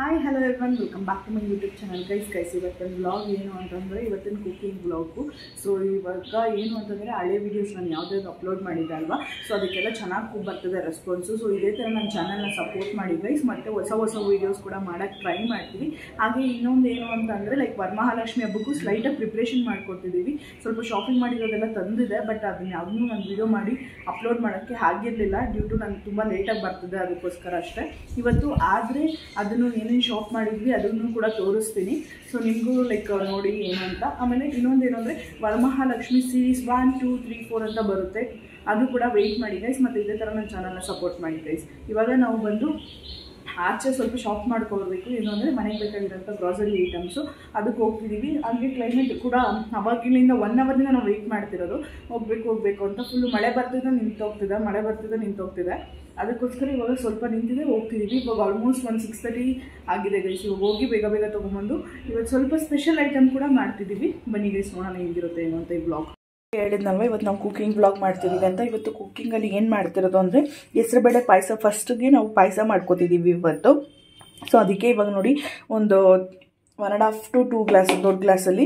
Hi hello everyone welcome back to my YouTube channel guys ಇವತ್ತಿನ vlog ಏನು ಅಂತಂದರೆ ಇವತ್ತಿನ ಕುಕಿಂಗ್ ವ್ಲಾಗು. ಸೊ ಇವಾಗ ಏನು ಅಂತಂದರೆ ಹಳೆ ವೀಡಿಯೋಸ್ ನಾನು ಯಾವುದಾದ್ರು ಅಪ್ಲೋಡ್ ಮಾಡಿದ್ದೆ ಅಲ್ವಾ, ಸೊ ಅದಕ್ಕೆಲ್ಲ ಚೆನ್ನಾಗಿ ಬರ್ತದೆ ರೆಸ್ಪಾನ್ಸು. ಸೊ ಇದೇ ಥರ ನನ್ನ ಚಾನಲ್ನ ಸಪೋರ್ಟ್ ಮಾಡಿ ಗೈಸ್, ಮತ್ತು ಹೊಸ ವೀಡಿಯೋಸ್ ಕೂಡ ಮಾಡೋಕ್ಕೆ ಟ್ರೈ ಮಾಡ್ತೀವಿ. ಹಾಗೆ ಇನ್ನೊಂದು ಏನು ಅಂತಂದರೆ ಲೈಕ್ ವರಮಹಾಲಕ್ಷ್ಮಿ ಹಬ್ಬಕ್ಕೂ ಸ್ಲೈಟಾಗಿ ಪ್ರಿಪ್ರೇಷನ್ ಮಾಡ್ಕೊತಿದ್ದೀವಿ. ಸ್ವಲ್ಪ ಶಾಪಿಂಗ್ ಮಾಡಿರೋದೆಲ್ಲ ತಂದಿದೆ, ಬಟ್ ಅದನ್ನ ಯಾವುದೂ ನಾನು ವೀಡಿಯೋ ಮಾಡಿ ಅಪ್ಲೋಡ್ ಮಾಡೋಕ್ಕೆ ಆಗಿರಲಿಲ್ಲ ಡ್ಯೂ ಟು ನನಗೆ ತುಂಬ ಲೇಟಾಗಿ ಬರ್ತದೆ, ಅದಕ್ಕೋಸ್ಕರ ಅಷ್ಟೇ. ಇವತ್ತು ಆದರೆ ಅದನ್ನು ಏನೇನು ಶಾಪ್ ಮಾಡಿದ್ವಿ ಅದನ್ನು ಕೂಡ ತೋರಿಸ್ತೀನಿ. ಸೊ ನಿಮಗೂ ಲೈಕ್ ನೋಡಿ ಏನು ಅಂತ. ಆಮೇಲೆ ಇನ್ನೊಂದೇನು ಅಂದರೆ ವರಮಹಾಲಕ್ಷ್ಮಿ ಸೀರೀಸ್ 1, 2, 3, 4 ಅಂತ ಬರುತ್ತೆ, ಅದು ಕೂಡ ವೆಯ್ಟ್ ಮಾಡಿ ಗೈಸ್. ಮತ್ತು ಇದೇ ಥರ ನನ್ನ ಚಾನಲ್ನ ಸಪೋರ್ಟ್ ಮಾಡಿ ಗೈಸ್. ಇವಾಗ ನಾವು ಬಂದು ಆಚೆ ಸ್ವಲ್ಪ ಶಾಪ್ ಮಾಡ್ಕೊಳ್ಬೇಕು, ಏನು ಅಂದರೆ ಮನೆಗೆ ಬೇಕಾಗಿರೋಂಥ ಗ್ರಾಸರಿ ಐಟಮ್ಸು ಅದಕ್ಕೆ ಹೋಗ್ತಿದ್ದೀವಿ. ಹಾಗೆ ಕ್ಲೈಮೇಟ್ ಕೂಡ ಅವಾಗಿಲಿಂದ 1 ಅವರ್ನಿಂದ ನಾವು ವೆಯ್ಟ್ ಮಾಡ್ತಿರೋದು, ಹೋಗಬೇಕು ಅಂತ. ಫುಲ್ಲು ಮಳೆ ಬರ್ತಿದ್ದೆ ನಿಂತೋಗ್ತಿದೆ, ಅದಕ್ಕೋಸ್ಕರ ಇವಾಗ ಸ್ವಲ್ಪ ನಿಂತಿದೆ, ಹೋಗ್ತಿದ್ದೀವಿ. ಇವಾಗ ಆಲ್ಮೋಸ್ಟ್ 6:30 ಆಗಿದೆ ಗೈಸ್. ಇವಾಗ ಹೋಗಿ ಬೇಗ ತೊಗೊಂಬಂದು ಇವತ್ತು ಸ್ವಲ್ಪ ಸ್ಪೆಷಲ್ ಐಟಮ್ ಕೂಡ ಮಾಡ್ತಿದ್ದೀವಿ. ಬನ್ನಿ ಗೈಸ್, ನೋಡೋಣ ಹೆಂಗಿರುತ್ತೆ ಏನು ಅಂತ ಈ ಬ್ಲಾಗ್. ಹೇಳಿದ್ನಲ್ವ ಇವತ್ತು ನಾವು ಕುಕಿಂಗ್ ಬ್ಲಾಗ್ ಮಾಡ್ತಿದ್ದೀವಿ ಅಂತ. ಇವತ್ತು ಕುಕ್ಕಿಂಗಲ್ಲಿ ಏನು ಮಾಡ್ತಿರೋದು ಅಂದರೆ ಹೆಸರುಬೇಳೆ ಪಾಯಸ. ಫಸ್ಟಿಗೆ ನಾವು ಪಾಯಸ ಮಾಡ್ಕೋತಿದ್ದೀವಿ ಇವತ್ತು. ಸೊ ಅದಕ್ಕೆ ಇವಾಗ ನೋಡಿ ಒಂದು 1.5 to 2 ಗ್ಲಾಸ್ ದೊಡ್ಡ ಗ್ಲಾಸಲ್ಲಿ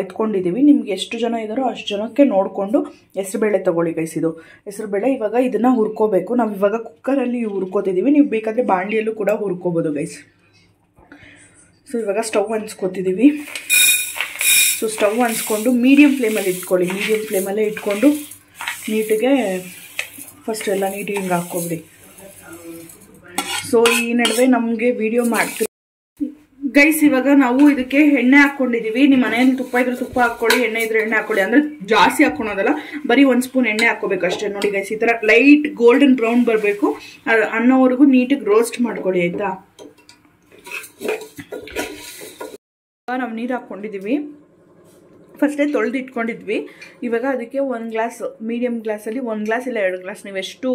ಎತ್ಕೊಂಡಿದ್ದೀವಿ. ನಿಮ್ಗೆ ಎಷ್ಟು ಜನ ಇದ್ದಾರೋ ಅಷ್ಟು ಜನಕ್ಕೆ ನೋಡಿಕೊಂಡು ಹೆಸರುಬೇಳೆ ತೊಗೊಳ್ಳಿ ಗೈಸ್. ಇದು ಹೆಸರುಬೇಳೆ. ಇವಾಗ ಇದನ್ನು ಹುರ್ಕೋಬೇಕು. ನಾವು ಇವಾಗ ಕುಕ್ಕರಲ್ಲಿ ಹುರ್ಕೋತಿದ್ದೀವಿ, ನೀವು ಬೇಕಾದರೆ ಬಾಣಲಿಯಲ್ಲೂ ಕೂಡ ಹುರ್ಕೋಬೋದು ಗೈಸ್. ಸೊ ಇವಾಗ ಸ್ಟವ್ ಹಂಚ್ಕೋತಿದ್ದೀವಿ. ಸೊ ಸ್ಟವ್ ಹಂಚ್ಕೊಂಡು ಮೀಡಿಯಮ್ ಫ್ಲೇಮಲ್ಲಿ ಇಟ್ಕೊಳ್ಳಿ. ಮೀಡಿಯಮ್ ಫ್ಲೇಮಲ್ಲೇ ಇಟ್ಕೊಂಡು ನೀಟಿಗೆ ಫಸ್ಟ್ ಎಲ್ಲ ನೀಟಿಗೆ ಹಿಂಗೆ ಹಾಕ್ಕೊಬಿಡಿ. ಸೊ ಈ ನಡುವೆ ನಮಗೆ ವಿಡಿಯೋ ಮಾಡ್ತೀವಿ ಗೈಸ್. ಇವಾಗ ನಾವು ಇದಕ್ಕೆ ಎಣ್ಣೆ ಹಾಕ್ಕೊಂಡಿದ್ದೀವಿ. ನಿಮ್ಮ ಮನೆಯಲ್ಲಿ ತುಪ್ಪ ಇದ್ರೆ ತುಪ್ಪ ಹಾಕ್ಕೊಳ್ಳಿ, ಎಣ್ಣೆ ಇದ್ರೆ ಎಣ್ಣೆ ಹಾಕ್ಕೊಳ್ಳಿ. ಅಂದರೆ ಜಾಸ್ತಿ ಹಾಕ್ಕೊಳೋದಲ್ಲ, ಬರೀ 1 ಸ್ಪೂನ್ ಎಣ್ಣೆ ಹಾಕ್ಕೋಬೇಕು ಅಷ್ಟೇ. ನೋಡಿ ಗೈಸ್, ಈ ಥರ ಲೈಟ್ ಗೋಲ್ಡನ್ ಬ್ರೌನ್ ಬರಬೇಕು, ಅನ್ನೋವರೆಗೂ ನೀಟಿಗೆ ರೋಸ್ಟ್ ಮಾಡ್ಕೊಳ್ಳಿ ಆಯಿತಾ. ನಾವು ನೀರು ಹಾಕ್ಕೊಂಡಿದ್ದೀವಿ, ಫಸ್ಟೇ ತೊಳೆದು ಇಟ್ಕೊಂಡಿದ್ವಿ. ಇವಾಗ ಅದಕ್ಕೆ 1 ಗ್ಲಾಸ್, ಮೀಡಿಯಮ್ ಗ್ಲಾಸಲ್ಲಿ 1 ಗ್ಲಾಸ್ ಇಲ್ಲ 2 ಗ್ಲಾಸ್, ನೀವು ಎಷ್ಟು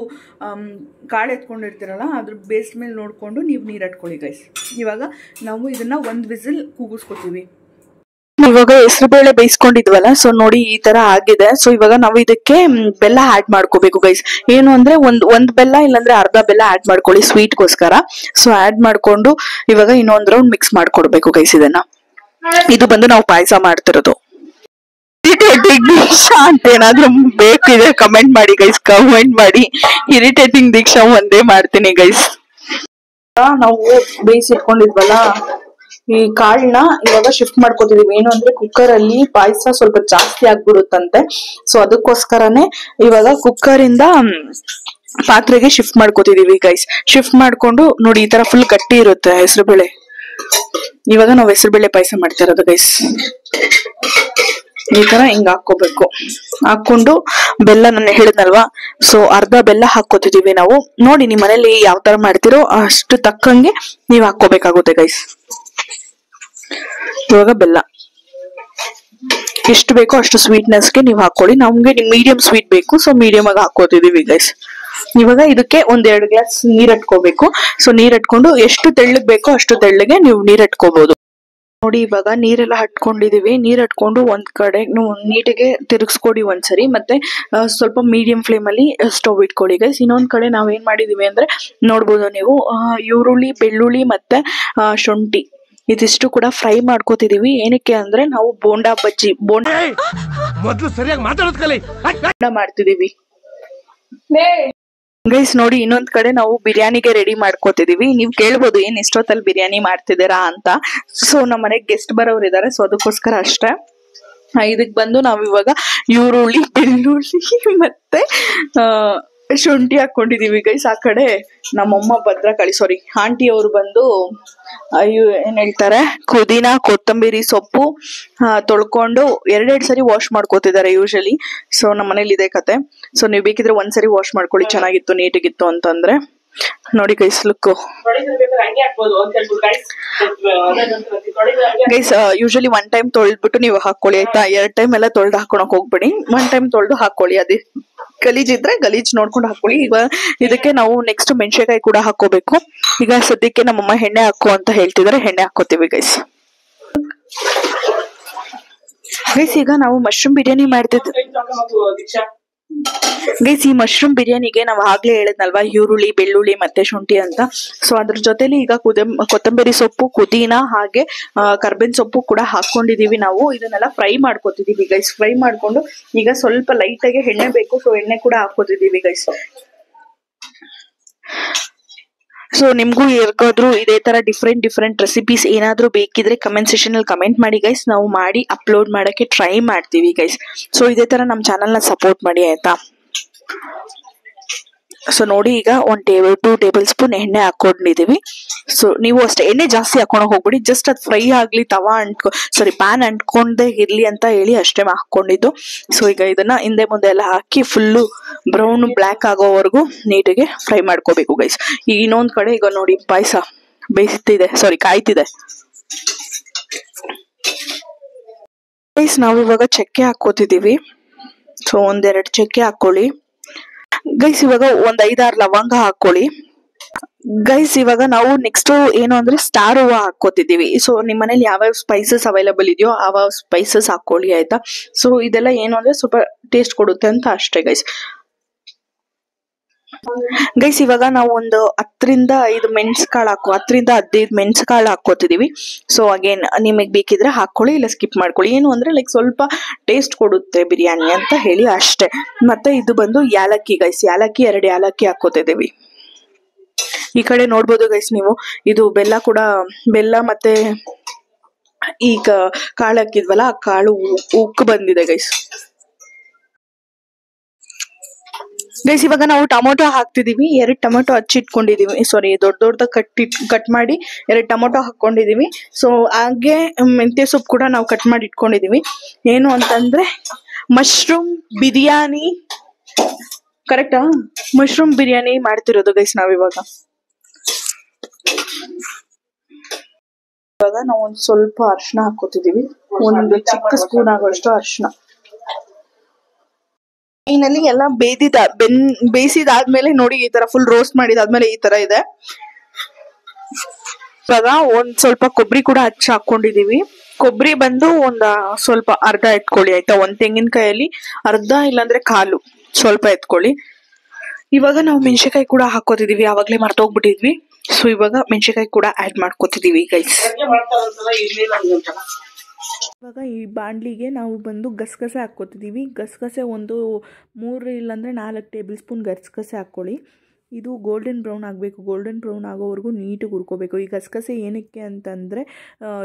ಕಾಳು ಎತ್ಕೊಂಡಿರ್ತೀರಲ್ಲ ಅದ್ರ ಬೇಸ್ ಮೇಲೆ ನೋಡಿಕೊಂಡು ನೀವು ನೀರು ಹಾಕ್ಕೊಳ್ಳಿ ಗೈಸ್. ಇವಾಗ ನಾವು ಇದನ್ನು 1 ವಿಸಿಲ್ ಕೂಗಿಸ್ಕೊತೀವಿ. ಇವಾಗ ಹೆಸರುಬೇಳೆ ಬೇಯಿಸ್ಕೊಂಡಿದ್ವಲ್ಲ, ಸೊ ನೋಡಿ ಈ ತರ ಆಗಿದೆ. ಸೊ ಇವಾಗ ನಾವು ಇದಕ್ಕೆ ಬೆಲ್ಲ ಆ್ಯಡ್ ಮಾಡ್ಕೋಬೇಕು ಗೈಸ್. ಏನು ಅಂದ್ರೆ ಒಂದ್ ಬೆಲ್ಲ ಇಲ್ಲಾಂದ್ರೆ ಅರ್ಧ ಬೆಲ್ಲ ಆ್ಯಡ್ ಮಾಡ್ಕೊಳ್ಳಿ ಸ್ವೀಟ್ಗೋಸ್ಕರ. ಸೊ ಆ್ಯಡ್ ಮಾಡ್ಕೊಂಡು ಇವಾಗ ಇನ್ನೊಂದು ರೌಂಡ್ ಮಿಕ್ಸ್ ಮಾಡ್ಕೊಡ್ಬೇಕು ಗೈಸ್. ಇದು ಬಂದು ನಾವು ಪಾಯಸ ಮಾಡ್ತಿರೋದು. ಇರಿಟೇಟಿಂಗ್ ದೀಕ್ಷಾ ಅಂತ ಏನಾದ್ರೂ ಬೇಕಿದೆ ಕಮೆಂಟ್ ಮಾಡಿ ಗೈಸ್, ಕಮೆಂಟ್ ಮಾಡಿ. ಇರಿಟೇಟಿಂಗ್ ದೀಕ್ಷಾ ಒಂದೇ ಮಾಡ್ತೀನಿ ಗೈಸ್. ನಾವು ಬೇಯಿಸಿಟ್ಕೊಂಡಿದ್ವಲ್ಲ ಈ ಕಾಳನ್ನ ಇವಾಗ ಶಿಫ್ಟ್ ಮಾಡ್ಕೋತಿದೀವಿ. ಏನು ಅಂದ್ರೆ ಕುಕ್ಕರ್ ಅಲ್ಲಿ ಪಾಯಸ ಸ್ವಲ್ಪ ಜಾಸ್ತಿ ಆಗ್ಬಿಡುತ್ತಂತೆ. ಸೊ ಅದಕ್ಕೋಸ್ಕರನೇ ಇವಾಗ ಕುಕ್ಕರ್ ಇಂದ ಪಾತ್ರೆಗೆ ಶಿಫ್ಟ್ ಮಾಡ್ಕೋತಿದೀವಿ ಗೈಸ್. ಶಿಫ್ಟ್ ಮಾಡ್ಕೊಂಡು ನೋಡಿ ಈ ತರ ಫುಲ್ ಗಟ್ಟಿ ಇರುತ್ತೆ ಹೆಸರುಬೇಳೆ. ಇವಾಗ ನಾವು ಹೆಸರುಬೇಳೆ ಪಾಯಸ ಮಾಡ್ತಾ ಇರೋದು ಗೈಸ್. ಈ ತರ ಹಿಂಗ ಹಾಕೋಬೇಕು. ಹಾಕೊಂಡು ಬೆಲ್ಲ ನಾನು ಹೇಳಿದ್ನಲ್ವಾ, ಸೊ ಅರ್ಧ ಬೆಲ್ಲ ಹಾಕೋತಿದೀವಿ ನಾವು. ನೋಡಿ ನಿಮ್ ಮನೇಲಿ ಯಾವ ತರ ಮಾಡ್ತಿರೋ ಅಷ್ಟು ತಕ್ಕಂಗೆ ನೀವ್ ಹಾಕೋಬೇಕಾಗುತ್ತೆ ಗೈಸ್. ಇವಾಗ ಬೆಲ್ಲ ಎಷ್ಟು ಬೇಕೋ ಅಷ್ಟು ಸ್ವೀಟ್ನೆಸ್ಗೆ ನೀವು ಹಾಕೊಳ್ಳಿ. ನಮ್ಗೆ ಮೀಡಿಯಂ ಸ್ವೀಟ್ ಬೇಕು, ಸೊ ಮೀಡಿಯಂ ಆಗಿ ಹಾಕೋತಿದೀವಿ ಗೈಸ್. ಇವಾಗ ಇದಕ್ಕೆ 1-2 ಗ್ಲಾಸ್ ನೀರ್ ಇಟ್ಕೋಬೇಕು. ಸೊ ನೀರ್ ಇಟ್ಕೊಂಡು ಎಷ್ಟು ತೆಳ್ಳಗ್ ಬೇಕೋ ಅಷ್ಟು ತೆಳ್ಳಗೆ ನೀವು ನೀರ್ ಇಟ್ಕೋಬಹುದು. ನೋಡಿ ಇವಾಗ ನೀರೆಲ್ಲ ಹಟ್ಕೊಂಡಿದೀವಿ. ನೀರ್ ಹಟ್ಕೊಂಡು ಒಂದ್ ಕಡೆ ನೀಟಿಗೆ ತಿರುಗಿಸ್ಕೊಡಿ ಒಂದ್ಸರಿ. ಮತ್ತೆ ಸ್ವಲ್ಪ ಮೀಡಿಯಂ ಫ್ಲೇಮ್ ಅಲ್ಲಿ ಸ್ಟವ್ ಇಟ್ಕೊಳ್ಳಿ ಗೈಸ್. ಇನ್ನೊಂದ್ ಕಡೆ ನಾವ್ ಏನ್ ಮಾಡಿದೀವಿ ಅಂದ್ರೆ ನೋಡ್ಬೋದು ನೀವು, ಈರುಳ್ಳಿ, ಬೆಳ್ಳುಳ್ಳಿ ಮತ್ತೆ ಶುಂಠಿ ಇದಿಷ್ಟು ಕೂಡ ಫ್ರೈ ಮಾಡ್ಕೋತಿದೀವಿ. ಏನಕ್ಕೆ ಅಂದ್ರೆ ನಾವು ಬೋಂಡಾ ಸರಿಯಾಗಿ ಮಾಡ್ತಿದೀವಿ ಗೈಸ್. ನೋಡಿ ಇನ್ನೊಂದ್ ಕಡೆ ನಾವು ಬಿರಿಯಾನಿಗೆ ರೆಡಿ ಮಾಡ್ಕೋತಿದೀವಿ. ನೀವ್ ಕೇಳ್ಬೋದು ಏನ್ ಇಷ್ಟೊತ್ತಲ್ಲಿ ಬಿರಿಯಾನಿ ಮಾಡ್ತಿದ್ದೀರಾ ಅಂತ. ಸೊ ನಮ್ಮ ಮನೆಗೆ ಗೆಸ್ಟ್ ಬರೋರು ಇದಾರೆ, ಸೊ ಅದಕ್ಕೋಸ್ಕರ ಅಷ್ಟೇ. ಇದಕ್ ಬಂದು ನಾವ್ ಇವಾಗ ಈರುಳ್ಳಿ, ಬೆಳ್ಳುಳ್ಳಿ ಮತ್ತೆ ಶುಂಠಿ ಹಾಕೊಂಡಿದೀವಿ ಗೈಸ್. ಆ ಕಡೆ ನಮ್ಮಮ್ಮ ಆಂಟಿ ಅವರು ಬಂದು ಏನ್ ಹೇಳ್ತಾರೆ, ಪುದೀನ, ಕೊತ್ತಂಬರಿ ಸೊಪ್ಪು ತೊಳ್ಕೊಂಡು 2 ಸರಿ ವಾಶ್ ಮಾಡ್ಕೋತಿದ್ದಾರೆ ಯೂಶಲಿ. ಸೊ ನಮ್ಮ ಮನೇಲಿ ಇದೆ ಕತೆ. ಸೊ ನೀವ್ ಬೇಕಿದ್ರೆ 1 ಸರಿ ವಾಶ್ ಮಾಡ್ಕೊಳ್ಳಿ, ಚೆನ್ನಾಗಿತ್ತು ನೀಟಿಗಿತ್ತು ಅಂತಂದ್ರೆ. ನೋಡಿ guys look guys. Usually 1 time ತೊಳೆದ್ಬಿಟ್ಟು ನೀವು ಹಾಕೊಳ್ಳಿ ಆಯ್ತಾ. 2 ಟೈಮ್ ಎಲ್ಲ ತೊಳೆದು ಹಾಕೊಳಕ್ ಹೋಗ್ಬೇಡಿ, 1 ಟೈಮ್ ತೊಳೆದು ಹಾಕೊಳ್ಳಿ. ಅದೇ ಗಲೀಜಿದ್ರೆ ಗಲೀಜ್ ನೋಡ್ಕೊಂಡು ಹಾಕೊಳ್ಳಿ. ಈಗ ಇದಕ್ಕೆ ನಾವು ನೆಕ್ಸ್ಟ್ ಮೆಣಸಿನಕಾಯಿ ಕೂಡ ಹಾಕೋಬೇಕು. ಈಗ ಸದ್ಯಕ್ಕೆ ನಮ್ಮಮ್ಮ ಎಣ್ಣೆ ಹಾಕೋ ಅಂತ ಹೇಳ್ತಿದಾರೆ, ಎಣ್ಣೆ ಹಾಕೋತೀವಿ ಗೈಸ್. ಗೈಸ್ ಈಗ ನಾವು ಮಶ್ರೂಮ್ ಬಿರಿಯಾನಿ ಮಾಡ್ತಿದ್ವಿ. ಗೈಸ್, ಈ ಮಶ್ರೂಮ್ ಬಿರಿಯಾನಿಗೆ ನಾವು ಆಗ್ಲೇ ಹೇಳಿದ್ನಲ್ವಾ, ಈರುಳ್ಳಿ, ಬೆಳ್ಳುಳ್ಳಿ ಮತ್ತೆ ಶುಂಠಿ ಅಂತ. ಸೊ ಅದ್ರ ಜೊತೆಲಿ ಈಗ ಕೊತ್ತಂಬರಿ ಸೊಪ್ಪು, ಪುದೀನ ಹಾಗೆ ಕರ್ಬೇವಿನ ಸೊಪ್ಪು ಕೂಡ ಹಾಕೊಂಡಿದೀವಿ. ನಾವು ಇದನ್ನೆಲ್ಲ ಫ್ರೈ ಮಾಡ್ಕೊತಿದೀವಿ ಗೈಸ್. ಫ್ರೈ ಮಾಡ್ಕೊಂಡು ಈಗ ಸ್ವಲ್ಪ ಲೈಟ್ ಆಗಿ ಎಣ್ಣೆ ಬೇಕು, ಸೊ ಎಣ್ಣೆ ಕೂಡ ಹಾಕೋತಿದೀವಿ ಗೈಸ್. ಸೊ ನಿಮ್ಗೂ ಯಾರಿಗಾದ್ರೂ ಇದೇ ತರ ಡಿಫ್ರೆಂಟ್ ರೆಸಿಪೀಸ್ ಏನಾದ್ರೂ ಬೇಕಿದ್ರೆ ಕಮೆಂಟ್ ಸೆಕ್ಷನ್ ಅಲ್ಲಿ ಕಮೆಂಟ್ ಮಾಡಿ ಗೈಸ್. ನಾವು ಮಾಡಿ ಅಪ್ಲೋಡ್ ಮಾಡಕ್ಕೆ ಟ್ರೈ ಮಾಡ್ತೀವಿ ಗೈಸ್. ಸೊ ಇದೇ ತರ ನಮ್ಮ ಚಾನಲ್ ನ ಸಪೋರ್ಟ್ ಮಾಡಿ ಆಯ್ತಾ. ಸೊ ನೋಡಿ, ಈಗ 2 ಟೇಬಲ್ ಸ್ಪೂನ್ ಎಣ್ಣೆ ಹಾಕೊಂಡಿದೀವಿ. ಸೊ ನೀವು ಅಷ್ಟೇ ಎಣ್ಣೆ ಜಾಸ್ತಿ ಹಾಕೊಂಡು ಹೋಗ್ಬಿಡಿ, ಜಸ್ಟ್ ಅದು ಫ್ರೈ ಆಗ್ಲಿ, ಪ್ಯಾನ್ ಅಂಟ್ಕೊಂಡೇ ಇರ್ಲಿ ಅಂತ ಹೇಳಿ ಅಷ್ಟೇ ಹಾಕೊಂಡಿದ್ದು. ಸೊ ಈಗ ಇದನ್ನ ಹಿಂದೆ ಮುಂದೆ ಎಲ್ಲ ಹಾಕಿ ಫುಲ್ಲು ಬ್ರೌನ್ ಬ್ಲ್ಯಾಕ್ ಆಗೋವರೆಗೂ ನೀಟಿಗೆ ಫ್ರೈ ಮಾಡ್ಕೋಬೇಕು ಗೈಸ್. ಈಗ ಇನ್ನೊಂದ್ ಕಡೆ ಈಗ ನೋಡಿ ಪಾಯಸ ಕಾಯ್ತಿದೆ ಗೈಸ್. ನಾವು ಇವಾಗ ಚಕ್ಕೆ ಹಾಕೋತಿದೀವಿ. ಸೊ 1-2 ಚಕ್ಕೆ ಹಾಕೊಳ್ಳಿ ಗೈಸ್. ಇವಾಗ 5-6 ಲವಂಗ ಹಾಕೊಳ್ಳಿ ಗೈಸ್. ಇವಾಗ ನಾವು ನೆಕ್ಸ್ಟ್ ಏನು ಅಂದ್ರೆ ಸ್ಟಾರ್ ಹೂವ ಹಾಕೋತಿದೀವಿ. ಸೊ ನಿಮ್ ಮನೇಲಿ ಯಾವ್ಯಾವ ಸ್ಪೈಸಸ್ ಅವೈಲಬಲ್ ಇದೆಯೋ ಆ ಸ್ಪೈಸಸ್ ಹಾಕೊಳ್ಳಿ ಆಯ್ತಾ. ಸೊ ಇದೆಲ್ಲ ಏನು ಅಂದ್ರೆ ಸ್ವಲ್ಪ ಟೇಸ್ಟ್ ಕೊಡುತ್ತೆ ಅಂತ ಅಷ್ಟೇ ಗೈಸ್. ಇವಾಗ ನಾವು ಒಂದು 10-15 ಮೆಣಸುಕಾಳು ಹಾಕೋತಿದೀವಿ. ಸೊ ಅಗೇನ್ ನಿಮಗ್ ಬೇಕಿದ್ರೆ ಹಾಕೊಳ್ಳಿ, ಇಲ್ಲ ಸ್ಕಿಪ್ ಮಾಡ್ಕೊಳ್ಳಿ. ಏನು ಅಂದ್ರೆ ಸ್ವಲ್ಪ ಟೇಸ್ಟ್ ಕೊಡುತ್ತೆ ಬಿರಿಯಾನಿ ಅಂತ ಹೇಳಿ ಅಷ್ಟೇ. ಮತ್ತೆ ಇದು ಬಂದು ಯಾಲಕ್ಕಿ ಗೈಸ್. 2 ಯಾಲಕ್ಕಿ ಹಾಕೋತಿದೀವಿ. ಈ ಕಡೆ ನೋಡ್ಬೋದು ಗೈಸ್ ನೀವು, ಇದು ಬೆಲ್ಲ ಮತ್ತೆ ಈಗ ಕಾಳು ಹಾಕಿದ್ವಲ್ಲ, ಆ ಕಾಳು ಉಕ್ಕು ಬಂದಿದೆ ಗೈಸ್. ಇವಾಗ ನಾವು ಟೊಮೊಟೊ ಹಾಕ್ತಿದೀವಿ. 2 ಟೊಮೊಟೊ ಹಚ್ಚಿಟ್ಕೊಂಡಿದೀವಿ. ದೊಡ್ಡ ಕಟ್ ಮಾಡಿ 2 ಟೊಮೊಟೊ ಹಾಕೊಂಡಿದೀವಿ. ಸೊ ಹಾಗೆ ಮೆಂತ್ಯ ಸೊಪ್ಪು ಕೂಡ ನಾವು ಕಟ್ ಮಾಡಿ ಇಟ್ಕೊಂಡಿದೀವಿ. ಏನು ಅಂತಂದ್ರೆ ಮಶ್ರೂಮ್ ಬಿರಿಯಾನಿ, ಕರೆಕ್ಟಾ? ಮಶ್ರೂಮ್ ಬಿರಿಯಾನಿ ಮಾಡ್ತಿರೋದು ಗೈಸ್ ನಾವಿವಾಗ. ನಾವು ಒಂದ್ ಸ್ವಲ್ಪ ಅರಿಶಿನ ಹಾಕೋತಿದೀವಿ, 1 ಚಿಕ್ಕ ಸ್ಪೂನ್ ಆಗೋಷ್ಟು ಅರಿಶಿನ. ಮೈನಲ್ಲಿ ಎಲ್ಲ ಬೇಯಿಸಿದಾದ್ಮೇಲೆ ನೋಡಿ ಈ ತರ ಫುಲ್ ರೋಸ್ಟ್ ಮಾಡಿದಾದ್ಮೇಲೆ ಈ ತರ ಇದೆ. ಇವಾಗ ಒಂದ್ ಸ್ವಲ್ಪ ಕೊಬ್ಬರಿ ಕೂಡ ಹಾಕೊಂಡಿದೀವಿ. ಕೊಬ್ಬರಿ ಬಂದು ಸ್ವಲ್ಪ ಅರ್ಧ ಎತ್ಕೊಳ್ಳಿ ಆಯ್ತಾ. 1 ತೆಂಗಿನಕಾಯಲ್ಲಿ ಅರ್ಧ, ಇಲ್ಲಾಂದ್ರೆ ಕಾಲು ಸ್ವಲ್ಪ ಎತ್ಕೊಳ್ಳಿ. ಇವಾಗ ನಾವು ಮೆಣಸಿನಕಾಯಿ ಕೂಡ ಹಾಕೋತಿದೀವಿ, ಆವಾಗ್ಲೇ ಮರ್ತೋಗ್ಬಿಟ್ಟಿದ್ವಿ. ಸೊ ಇವಾಗ ಮೆಣಸಿನಕಾಯಿ ಕೂಡ ಆಡ್ ಮಾಡ್ಕೋತಿದೀವಿ ಗೈಸ್. ಇವಾಗ ಈ ಬಾಂಡ್ಲಿಗೆ ನಾವು ಬಂದು ಗಸಗಸೆ ಹಾಕ್ಕೋತಿದ್ದೀವಿ. ಗಸಗಸೆ 3 ಇಲ್ಲಾಂದರೆ 4 ಟೇಬಲ್ ಸ್ಪೂನ್ ಗಸಗಸೆ ಹಾಕ್ಕೊಳ್ಳಿ. ಇದು ಗೋಲ್ಡನ್ ಬ್ರೌನ್ ಆಗಬೇಕು. ಗೋಲ್ಡನ್ ಬ್ರೌನ್ ಆಗೋವರೆಗೂ ನೀಟಾಗಿ ಹುರ್ಕೋಬೇಕು. ಈ ಗಸಗಸೆ ಏನಕ್ಕೆ ಅಂತಂದರೆ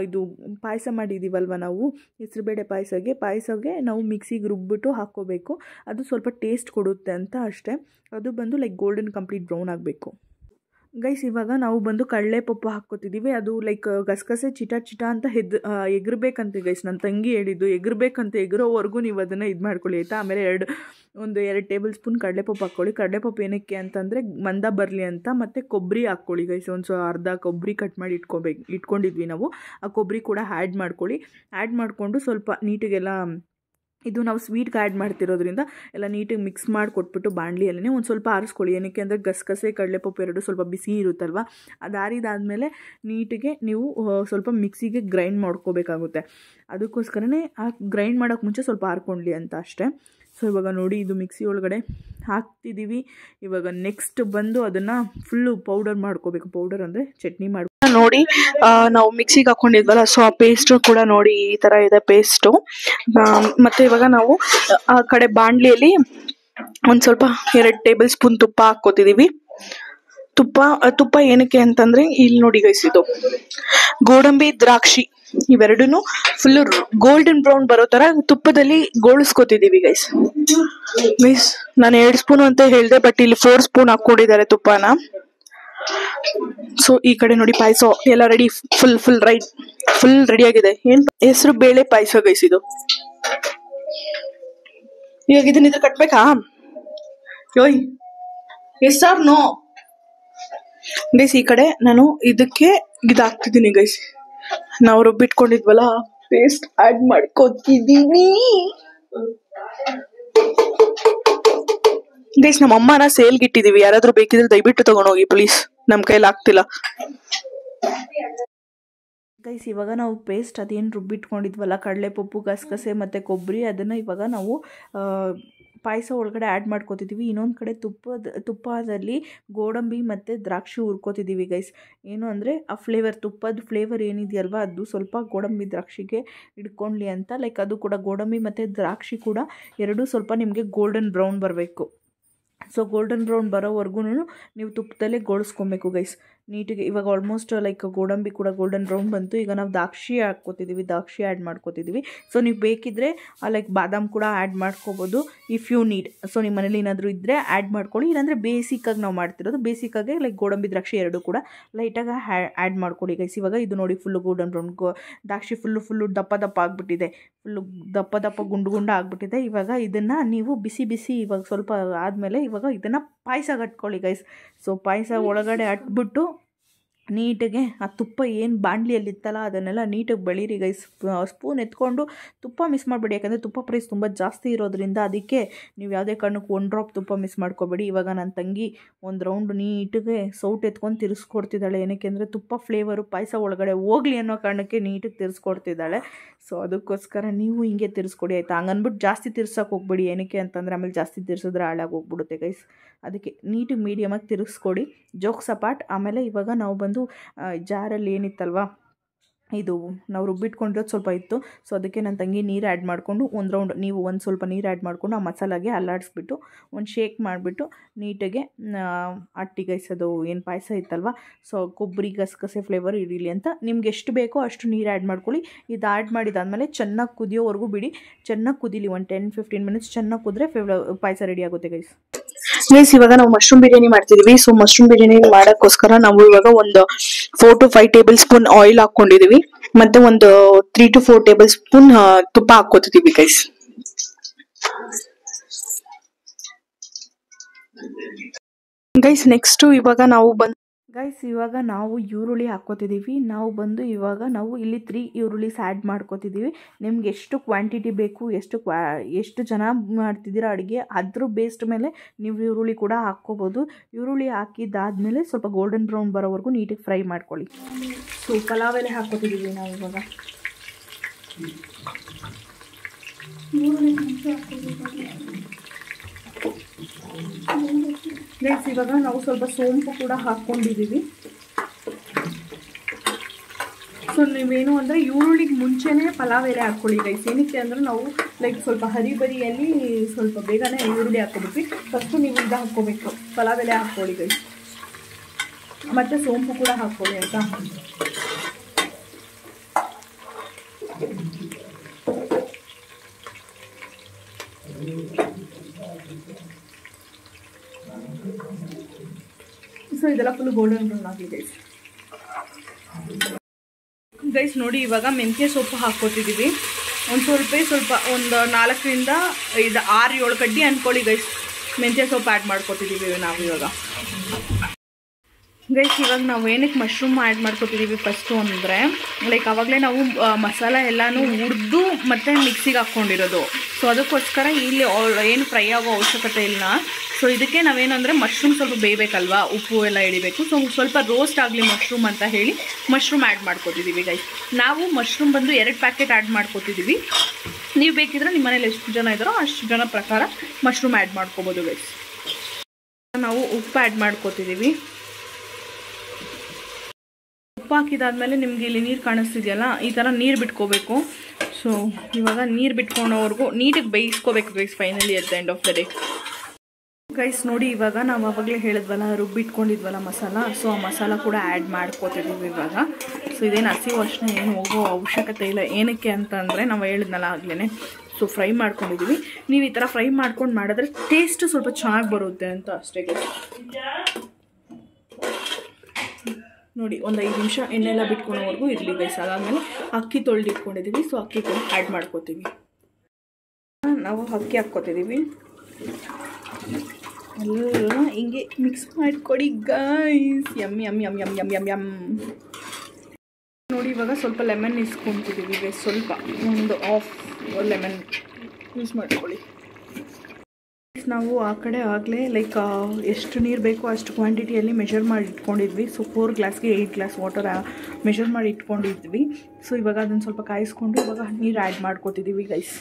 ಇದು ಪಾಯಸ ಮಾಡಿದ್ದೀವಲ್ವ ನಾವು, ಹೆಸರುಬೇಳೆ ಪಾಯಸಗೆ ನಾವು ಮಿಕ್ಸಿಗೆ ರುಬ್ಬಿಟ್ಟು ಹಾಕ್ಕೋಬೇಕು. ಅದು ಸ್ವಲ್ಪ ಟೇಸ್ಟ್ ಕೊಡುತ್ತೆ ಅಂತ ಅಷ್ಟೇ. ಅದು ಬಂದು ಗೋಲ್ಡನ್ ಕಂಪ್ಲೀಟ್ ಬ್ರೌನ್ ಆಗಬೇಕು ಗೈಸ್. ಇವಾಗ ನಾವು ಬಂದು ಕಡಲೆಪಪ್ಪು ಹಾಕ್ಕೋತಿದ್ದೀವಿ. ಅದು ಗಸಗಸೆ ಚಿಟ ಅಂತ ಎಗರ್ಬೇಕಂತೆ ಗೈಸ್. ನನ್ನ ತಂಗಿ ಹೇಳಿದ್ದು ಎಗರ್ಬೇಕಂತ. ಎಗರೋವರೆಗೂ ನೀವು ಅದನ್ನು ಇದು ಮಾಡ್ಕೊಳ್ಳಿ ಆಯಿತಾ. ಆಮೇಲೆ 2 ಟೇಬಲ್ ಸ್ಪೂನ್ ಕಡಲೆಪಪ್ಪು ಹಾಕ್ಕೊಳ್ಳಿ. ಕಡಲೆಪಪ್ಪು ಏನಕ್ಕೆ ಅಂತಂದರೆ ಮಂದ ಬರಲಿ ಅಂತ. ಮತ್ತು ಕೊಬ್ಬರಿ ಹಾಕ್ಕೊಳ್ಳಿ ಗೈಸ್. ಅರ್ಧ ಕೊಬ್ಬರಿ ಕಟ್ ಮಾಡಿ ಇಟ್ಕೊಂಡಿದ್ವಿ ನಾವು. ಆ ಕೊಬ್ಬರಿ ಕೂಡ ಆ್ಯಡ್ ಮಾಡ್ಕೊಳ್ಳಿ. ಆ್ಯಡ್ ಮಾಡಿಕೊಂಡು ಸ್ವಲ್ಪ ನೀಟಿಗೆಲ್ಲ, ಇದು ನಾವು ಸ್ವೀಟ್ಗೆ ಆ್ಯಡ್ ಮಾಡ್ತಿರೋದ್ರಿಂದ ಎಲ್ಲ ನೀಟಾಗಿ ಮಿಕ್ಸ್ ಮಾಡಿ ಕೊಟ್ಬಿಟ್ಟು ಬಾಣಲಿಯಲ್ಲೇ ಒಂದು ಸ್ವಲ್ಪ ಆರಿಸ್ಕೊಳ್ಳಿ. ಏನಕ್ಕೆ ಅಂದರೆ ಗಸಗಸೆ ಕಡಲೆಪಪ್ಪು 2 ಸ್ವಲ್ಪ ಬಿಸಿ ಇರುತ್ತಲ್ವ. ಅದು ಆರಿದಾದ್ಮೇಲೆ ನೀಟಿಗೆ ನೀವು ಸ್ವಲ್ಪ ಮಿಕ್ಸಿಗೆ ಗ್ರೈಂಡ್ ಮಾಡ್ಕೋಬೇಕಾಗುತ್ತೆ. ಅದಕ್ಕೋಸ್ಕರನೇ ಆ ಗ್ರೈಂಡ್ ಮಾಡೋಕ್ಕೆ ಮುಂಚೆ ಸ್ವಲ್ಪ ಆರ್ಕೊಳ್ಳಿ ಅಂತ ಅಷ್ಟೇ. ಸೊ ಇವಾಗ ನೋಡಿ, ಇದು ಮಿಕ್ಸಿ ಒಳಗಡೆ ಹಾಕ್ತಿದ್ದೀವಿ. ಇವಾಗ ನೆಕ್ಸ್ಟ್ ಬಂದು ಅದನ್ನು ಫುಲ್ಲು ಪೌಡರ್ ಮಾಡ್ಕೋಬೇಕು. ಪೌಡರ್ ಅಂದರೆ ಚಟ್ನಿ ಮಾಡಿ ನೋಡಿ. ನಾವು ಮಿಕ್ಸಿಗೆ ಹಾಕೊಂಡಿದ್ವಲ್ಲ, ಸೊ ಆ ಪೇಸ್ಟು ಕೂಡ ನೋಡಿ ಈ ಥರ ಇದೆ ಪೇಸ್ಟು. ಮತ್ತು ಇವಾಗ ನಾವು ಆ ಕಡೆ ಬಾಣಲಿಯಲ್ಲಿ ಒಂದು ಸ್ವಲ್ಪ 2 ಟೇಬಲ್ ಸ್ಪೂನ್ ತುಪ್ಪ ಹಾಕ್ಕೋತಿದ್ದೀವಿ. ತುಪ್ಪ ಏನಕ್ಕೆ ಅಂತಂದರೆ ಇಲ್ಲಿ ನೋಡಿ ಗೈಸ್, ಇದು ಗೋಡಂಬಿ ದ್ರಾಕ್ಷಿ ಇವೆರಡೂ ಫುಲ್ಲು ಗೋಲ್ಡನ್ ಬ್ರೌನ್ ಬರೋ ಥರ ತುಪ್ಪದಲ್ಲಿ ಗೋಳಿಸ್ಕೊತಿದ್ದೀವಿ ಗೈಸ್. ನಾನು 2 ಸ್ಪೂನ್ ಅಂತ ಹೇಳಿದೆ, ಬಟ್ ಇಲ್ಲಿ 4 ಸ್ಪೂನ್ ಹಾಕ್ಕೊಂಡಿದ್ದಾರೆ ತುಪ್ಪನ. ಸೊ ಈ ಕಡೆ ನೋಡಿ ಪಾಯಸ ಎಲ್ಲ ರೆಡಿ, ಫುಲ್ ರೆಡಿ ಆಗಿದೆ. ಹೆಸರು ಬೇಳೆ ಪಾಯಸ ಗೈಸ್ ಇದು. ಇವಾಗ ಇದನ್ನ ಕಟ್ಬೇಕಾ? ಯೋಯ್ ಎಸ್ ಆರ್ ನೋ ಗೈಸ್. ಈ ಕಡೆ ನಾನು ಇದಕ್ಕೆ ಇದಾಗ್ತಿದ್ದೀನಿ ಗೈಸ್. ನಾವು ರುಬ್ಬಿಟ್ಕೊಂಡಿದ್ವಲ್ಲ ಪೇಸ್ಟ್ ಆಡ್ ಮಾಡ್ಕೊತಿದೀವಿ ಗೈಸ್. ನಮ್ಮ ಅಮ್ಮನ ಸೇಲ್ಗೆ ಇಟ್ಟಿದೀವಿ, ಯಾರಾದ್ರೂ ಬೇಕಿದ್ರೆ ದಯವಿಟ್ಟು ತಗೊಂಡೋಗಿ ಪ್ಲೀಸ್, ನಮ್ ಕೈಲಿ ಆಗ್ತಿಲ್ಲ ಗೈಸ್. ಇವಾಗ ನಾವು ಪೇಸ್ಟ್ ಅದೇನು ರುಬ್ಬಿಟ್ಕೊಂಡಿದ್ವಲ್ಲ, ಕಡಲೆಪಪ್ಪು, ಗಸಗಸೆ ಮತ್ತು ಕೊಬ್ಬರಿ, ಅದನ್ನು ಇವಾಗ ನಾವು ಪಾಯಸ ಒಳಗಡೆ ಆ್ಯಡ್ ಮಾಡ್ಕೊತಿದ್ದೀವಿ. ಇನ್ನೊಂದು ಕಡೆ ತುಪ್ಪದಲ್ಲಿ ಗೋಡಂಬಿ ಮತ್ತು ದ್ರಾಕ್ಷಿ ಹುರ್ಕೋತಿದ್ದೀವಿ ಗೈಸ್. ಏನು ಅಂದರೆ ಆ ತುಪ್ಪದ ಫ್ಲೇವರ್ ಏನಿದೆಯಲ್ವ ಅದು ಸ್ವಲ್ಪ ಗೋಡಂಬಿ ದ್ರಾಕ್ಷಿಗೆ ಹಿಡ್ಕೊಳ್ಳಿ ಅಂತ. ಲೈಕ್ ಅದು ಕೂಡ ಗೋಡಂಬಿ ಮತ್ತು ದ್ರಾಕ್ಷಿ ಕೂಡ ಎರಡೂ ಸ್ವಲ್ಪ ನಿಮಗೆ ಗೋಲ್ಡನ್ ಬ್ರೌನ್ ಬರಬೇಕು. ಸೊ ಗೋಲ್ಡನ್ ಬ್ರೌನ್ ಬರೋವರೆಗೂ ನೀವು ತುಪ್ಪದಲ್ಲೇ ಗೋಳಿಸ್ಕೊಬೇಕು ಗೈಸ್ ನೀಟಿಗೆ. ಇವಾಗ ಆಲ್ಮೋಸ್ಟ್ ಲೈಕ್ ಗೋಡಂಬಿ ಕೂಡ ಗೋಲ್ಡನ್ ಬ್ರೌನ್ ಬಂತು. ಈಗ ನಾವು ದ್ರಾಕ್ಷಿ ಆ್ಯಡ್ ಮಾಡ್ಕೋತಿದ್ದೀವಿ. ಸೊ ನೀವು ಬೇಕಿದ್ದರೆ ಲೈಕ್ ಬಾದಾಮ್ ಕೂಡ ಆ್ಯಡ್ ಮಾಡ್ಕೋಬೋದು ಇಫ್ ಯು ನೀಡ್. ಸೊ ನಿಮ್ಮ ಮನೇಲಿ ಏನಾದರೂ ಇದ್ದರೆ ಆ್ಯಡ್ ಮಾಡ್ಕೊಳ್ಳಿ. ಇಲ್ಲಾಂದರೆ ಬೇಸಿಕ್ಕಾಗಿ ನಾವು ಮಾಡ್ತಿರೋದು ಬೇಸಿಕ್ಕಾಗಿ ಲೈಕ್ ಗೋಡಂಬಿ ದ್ರಾಕ್ಷಿ ಎರಡೂ ಕೂಡ ಲೈಟಾಗಿ ಆ್ಯಡ್ ಮಾಡ್ಕೊಳ್ಳಿ ಗೈಸ್. ಇವಾಗ ಇದು ನೋಡಿ ಫುಲ್ಲು ಗೋಲ್ಡನ್ ಬ್ರೌನ್ ದ್ರಾಕ್ಷಿ ಫುಲ್ಲು ದಪ್ಪ ಆಗಿಬಿಟ್ಟಿದೆ, ಫುಲ್ಲು ದಪ್ಪ ಗುಂಡು ಆಗಿಬಿಟ್ಟಿದೆ. ಇವಾಗ ಇದನ್ನು ನೀವು ಬಿಸಿ ಇವಾಗ ಸ್ವಲ್ಪ ಆದಮೇಲೆ ಇವಾಗ ಇದನ್ನು ಪಾಯಸ ಕಟ್ಕೊಳ್ಳಿ ಗೈಸ್. ಸೊ ಪಾಯಸ ಒಳಗಡೆ ಅಟ್ಬಿಟ್ಟು ನೀಟಿಗೆ ಆ ತುಪ್ಪ ಏನು ಬಾಣಲಿಯಲ್ಲಿತ್ತಲ್ಲ ಅದನ್ನೆಲ್ಲ ನೀಟಾಗಿ ಬೆಳೀರಿ ಗೈಸ್. ಸ್ಪೂನ್ ಎತ್ಕೊಂಡು ತುಪ್ಪ ಮಿಸ್ ಮಾಡಬೇಡಿ, ಯಾಕಂದರೆ ತುಪ್ಪ ಪ್ರೈಸ್ ತುಂಬ ಜಾಸ್ತಿ ಇರೋದ್ರಿಂದ ಅದಕ್ಕೆ ನೀವು ಯಾವುದೇ ಕಾರಣಕ್ಕೂ 1 ಡ್ರಾಪ್ ತುಪ್ಪ ಮಿಸ್ ಮಾಡ್ಕೋಬೇಡಿ. ಇವಾಗ ನನ್ನ ತಂಗಿ ಒಂದು ರೌಂಡ್ ನೀಟಿಗೆ ಸೌಟ್ ಎತ್ಕೊಂಡು ತಿರ್ಸ್ಕೊಡ್ತಿದ್ದಾಳೆ. ಏನಕ್ಕೆ ಅಂದರೆ ತುಪ್ಪ ಫ್ಲೇವರು ಪಾಯಸ ಒಳಗಡೆ ಹೋಗಲಿ ಅನ್ನೋ ಕಾರಣಕ್ಕೆ ನೀಟಿಗೆ ತಿರ್ಸ್ಕೊಡ್ತಿದ್ದಾಳೆ. ಸೊ ಅದಕ್ಕೋಸ್ಕರ ನೀವು ಹಿಂಗೆ ತಿರ್ಸ್ಕೊಡಿ ಆಯಿತಾ. ಹಂಗನ್ಬಿಟ್ಟು ಜಾಸ್ತಿ ತಿರ್ಸೋಕೆ ಹೋಗ್ಬೇಡಿ. ಏನಕ್ಕೆ ಅಂತಂದರೆ ಆಮೇಲೆ ಜಾಸ್ತಿ ತಿರ್ಸಿದ್ರೆ ಹಾಳಾಗಿ ಹೋಗ್ಬಿಡುತ್ತೆ ಗೈಸ್. ಅದಕ್ಕೆ ನೀಟಿಗೆ ಮೀಡಿಯಮಾಗಿ ತಿರ್ಸ್ಕೊಡಿ, ಜೋಕ್ಸ್ ಅಪಾರ್ಟ್. ಆಮೇಲೆ ಇವಾಗ ನಾವು ಬಂದು ಜಾರಲ್ಲಿ ಏನಿತ್ತಲ್ವ ಇದು ನಾವು ರುಬ್ಬಿಟ್ಕೊಂಡಿರೋದು ಸ್ವಲ್ಪ ಇತ್ತು. ಸೊ ಅದಕ್ಕೆ ನನ್ನ ತಂಗಿ ನೀರು ಆ್ಯಡ್ ಮಾಡಿಕೊಂಡು ಒಂದು ರೌಂಡ್ ನೀವು ಒಂದು ಸ್ವಲ್ಪ ನೀರು ಆ್ಯಡ್ ಮಾಡಿಕೊಂಡು ಆ ಮಸಾಲಾಗೆ ಅಲ್ಲಾಡಿಸ್ಬಿಟ್ಟು ಒಂದು ಶೇಕ್ ಮಾಡಿಬಿಟ್ಟು ನೀಟಾಗೆ ಅಟ್ಟಿ ಗೈಸೋದು ಏನು ಪಾಯಸ ಇತ್ತಲ್ವ. ಸೊ ಕೊಬ್ಬರಿ ಗಸಗಸೆ ಫ್ಲೇವರ್ ಇರಲಿ ಅಂತ ನಿಮ್ಗೆ ಎಷ್ಟು ಬೇಕೋ ಅಷ್ಟು ನೀರು ಆ್ಯಡ್ ಮಾಡ್ಕೊಳ್ಳಿ. ಇದು ಆ್ಯಡ್ ಮಾಡಿದಾದಮೇಲೆ ಚೆನ್ನಾಗಿ ಕುದಿಯೋವರೆಗೂ ಬಿಡಿ. ಚೆನ್ನಾಗಿ ಕುದೀಲಿ, ಒಂದು 10-15 ಮಿನಿಟ್ಸ್ ಚೆನ್ನಾಗಿ ಕುದ್ರೆ ಪಾಯಸ ರೆಡಿ ಆಗುತ್ತೆ ಗೈಸ್. ಇವಾಗ ನಾವು ಮಶ್ರೂಮ್ ಬಿರಿಯಾನಿ ಮಾಡ್ತಿದೀವಿ. ಸೊ ಮಶ್ರೂಮ್ ಬಿರಿಯಾನಿ ಮಾಡೋಕ್ಕೋಸ್ಕರ ನಾವು ಇವಾಗ ಒಂದು 4 to 5 ಟೇಬಲ್ ಸ್ಪೂನ್ ಆಯಿಲ್ ಹಾಕೊಂಡಿದೀವಿ. ಮತ್ತೆ ಒಂದು 3 to 4 ಟೇಬಲ್ ಸ್ಪೂನ್ ತುಪ್ಪ ಹಾಕೋತಿದೀವಿ ಗೈಸ್. ನೆಕ್ಸ್ಟ್ ಇವಾಗ ನಾವು ಈರುಳ್ಳಿ ಹಾಕ್ಕೋತಿದ್ದೀವಿ. ಇವಾಗ ನಾವು ಇಲ್ಲಿ 3 ಈರುಳ್ಳಿಸ್ ಆ್ಯಡ್ ಮಾಡ್ಕೋತಿದ್ದೀವಿ. ನಿಮ್ಗೆ ಎಷ್ಟು ಕ್ವಾಂಟಿಟಿ ಬೇಕು, ಎಷ್ಟು ಜನ ಮಾಡ್ತಿದ್ದೀರಾ ಅಡುಗೆ ಅದ್ರ ಬೇಸ್ಡ್ ಮೇಲೆ ನೀವು ಈರುಳ್ಳಿ ಕೂಡ ಹಾಕ್ಕೋಬೋದು. ಈರುಳ್ಳಿ ಹಾಕಿದ್ದಾದಮೇಲೆ ಸ್ವಲ್ಪ ಗೋಲ್ಡನ್ ಬ್ರೌನ್ ಬರೋವರೆಗೂ ನೀಟಾಗಿ ಫ್ರೈ ಮಾಡ್ಕೊಳ್ಳಿ. ಸೊ ಪಲಾವ್ ಎಲೆ ಹಾಕ್ಕೋತಿದ್ದೀವಿ ನಾವು ಇವಾಗ. ಇವಾಗ ನಾವು ಸ್ವಲ್ಪ ಸೋಂಪು ಕೂಡ ಹಾಕ್ಕೊಂಡಿದ್ದೀವಿ. ಸೊ ನೀವೇನು ಅಂದರೆ ಈರುಳ್ಳಿಗೆ ಮುಂಚೆನೇ ಪಲಾವ್ ಎಲೆ ಹಾಕ್ಕೊಳ್ಳಿ ಗೈಸ್. ಏನಕ್ಕೆ ಅಂದರೆ ನಾವು ಲೈಕ್ ಸ್ವಲ್ಪ ಹರಿಬರಿಯಲ್ಲಿ ಸ್ವಲ್ಪ ಬೇಗನೆ ಈರುಳ್ಳಿ ಹಾಕ್ಕೊಬಿಟ್ವಿ. ಫಸ್ಟು ನೀವು ಇದು ಹಾಕ್ಕೋಬೇಕು, ಪಲಾವ್ ಎಲೆ ಹಾಕ್ಕೊಳ್ಳಿ ಗೈಸ್. ಮತ್ತು ಸೋಂಪು ಕೂಡ ಹಾಕ್ಕೊಳ್ಳಿ ಆಯಿತಾ. ಸೊ ಇದೆಲ್ಲ ಫುಲ್ ಗೋಲ್ಡನ್ ಬ್ರೌನ್ ಆಗಿದೆ ಗೈಸ್. ನೋಡಿ ಇವಾಗ ಮೆಂತ್ಯ ಸೊಪ್ಪು ಹಾಕ್ಕೋತಿದ್ದೀವಿ. ಒಂದು ಸ್ವಲ್ಪ ಒಂದು 4ರಿಂದ 6-7 ಕಡ್ಡಿ ಅಂದ್ಕೊಳ್ಳಿ ಗೈಸ್. ಮೆಂತ್ಯ ಸೊಪ್ಪು ಆ್ಯಡ್ ಮಾಡ್ಕೊತಿದ್ದೀವಿ ನಾವು ಇವಾಗ. ಇವಾಗ ನಾವು ಏನಕ್ಕೆ ಮಶ್ರೂಮ್ ಆ್ಯಡ್ ಮಾಡ್ಕೊತಿದ್ದೀವಿ ಫಸ್ಟು ಅಂದರೆ ಲೈಕ್ ಆವಾಗಲೇ ನಾವು ಮಸಾಲ ಎಲ್ಲನೂ ಹುರಿದು ಮತ್ತು ಮಿಕ್ಸಿಗೆ ಹಾಕ್ಕೊಂಡಿರೋದು. ಸೊ ಅದಕ್ಕೋಸ್ಕರ ಇಲ್ಲಿ ಏನು ಫ್ರೈ ಆಗೋ ಅವಶ್ಯಕತೆ ಇಲ್ಲ. ಸೊ ಇದಕ್ಕೆ ನಾವೇನಂದರೆ ಮಶ್ರೂಮ್ ಸ್ವಲ್ಪ ಬೇಯಬೇಕಲ್ವಾ, ಉಪ್ಪು ಎಲ್ಲ ಹಿಡಿಬೇಕು. ಸೊ ಸ್ವಲ್ಪ ರೋಸ್ಟ್ ಆಗಲಿ ಮಶ್ರೂಮ್ ಅಂತ ಹೇಳಿ ಮಶ್ರೂಮ್ ಆ್ಯಡ್ ಮಾಡ್ಕೊತಿದ್ದೀವಿ ಗೈಸ್. ನಾವು ಮಶ್ರೂಮ್ ಬಂದು 2 ಪ್ಯಾಕೆಟ್ ಆ್ಯಡ್ ಮಾಡ್ಕೊತಿದ್ದೀವಿ. ನೀವು ಬೇಕಿದ್ರೆ ನಿಮ್ಮ ಮನೇಲಿ ಎಷ್ಟು ಜನ ಇದ್ದಾರೋ ಅಷ್ಟು ಜನ ಪ್ರಕಾರ ಮಶ್ರೂಮ್ ಆ್ಯಡ್ ಮಾಡ್ಕೊಬೋದು ಗೈಸ್. ನಾವು ಉಪ್ಪು ಆ್ಯಡ್ ಮಾಡ್ಕೊತಿದ್ದೀವಿ. ಉಪ್ಪು ಹಾಕಿದಾದ್ಮೇಲೆ ನಿಮ್ಗೆ ಇಲ್ಲಿ ನೀರು ಕಾಣಿಸ್ತಿದೆಯಲ್ಲ, ಈ ಥರ ನೀರು ಬಿಟ್ಕೋಬೇಕು. ಸೊ ಇವಾಗ ನೀರು ಬಿಟ್ಕೊಳೋವರೆಗೂ ನೀಟಾಗಿ ಬೇಯಿಸ್ಕೋಬೇಕು guys. Finally at the end of the day guys ನೋಡಿ ಇವಾಗ ನಾವು ಆವಾಗಲೇ ಹೇಳಿದ್ವಲ್ಲ ರುಬ್ಬಿಟ್ಕೊಂಡಿದ್ವಲ್ಲ ಮಸಾಲ. ಸೊ ಆ ಮಸಾಲ ಕೂಡ ಆ್ಯಡ್ ಮಾಡ್ಕೋತಿದ್ದೀವಿ ಇವಾಗ. ಸೊ ಇದೇನು ಹಸಿ ವಾಸನೆ ಏನು ಹೋಗೋ ಅವಶ್ಯಕತೆ ಇಲ್ಲ. ಏನಕ್ಕೆ ಅಂತಂದರೆ ನಾವು ಹೇಳಿದ್ನಲ್ಲ ಆಗಲೇ, ಸೊ ಫ್ರೈ ಮಾಡ್ಕೊಂಡಿದ್ದೀವಿ. ನೀವು ಈ ಥರ ಫ್ರೈ ಮಾಡ್ಕೊಂಡು ಮಾಡಿದ್ರೆ ಟೇಸ್ಟ್ ಸ್ವಲ್ಪ ಚೆನ್ನಾಗಿ ಬರುತ್ತೆ ಅಂತ ಅಷ್ಟೇ ಗೈಸ್. ನೋಡಿ ಒಂದು 5 ನಿಮಿಷ ಎಣ್ಣೆಲ್ಲ ಬಿಟ್ಕೊಳೋವರೆಗೂ ಇರಲಿ ಗೈಸ್. ಅದಾದಮೇಲೆ ಅಕ್ಕಿ ತೊಳೆದಿಟ್ಕೊಂಡಿದ್ದೀವಿ. ಸೊ ಅಕ್ಕಿ ಕೂಡ ಆ್ಯಡ್ ಮಾಡ್ಕೋತೀವಿ. ನಾವು ಅಕ್ಕಿ ಹಾಕ್ಕೋತಿದ್ದೀವಿ. ಎಲ್ಲ ಹಿಂಗೆ ಮಿಕ್ಸ್ ಮಾಡಿಕೊಡಿ guys. M M M M M M M. ನೋಡಿ ಇವಾಗ ಸ್ವಲ್ಪ ಲೆಮನ್ ಇಸ್ಕೊತಿದ್ದೀವಿ ಗೈಸ್. ಸ್ವಲ್ಪ ಒಂದು 1/2 ಲೆಮನ್ ಯೂಸ್ ಮಾಡ್ಕೊಳ್ಳಿ. ನಾವು ಆ ಕಡೆ ಆಗಲೇ ಲೈಕ್ ಎಷ್ಟು ನೀರು ಬೇಕೋ ಅಷ್ಟು ಕ್ವಾಂಟಿಟಿಯಲ್ಲಿ ಮೆಷರ್ ಮಾಡಿ ಇಟ್ಕೊಂಡಿದ್ವಿ. ಸೊ 4 ಗ್ಲಾಸ್ಗೆ 8 ಗ್ಲಾಸ್ ವಾಟರ್ ಮೆಷರ್ ಮಾಡಿ ಇಟ್ಕೊಂಡಿದ್ವಿ. ಸೊ ಇವಾಗ ಅದನ್ನು ಸ್ವಲ್ಪ ಕಾಯಿಸ್ಕೊಂಡು ಇವಾಗ ನೀರು ಆ್ಯಡ್ ಮಾಡ್ಕೊತಿದ್ದೀವಿ ಗೈಸ್.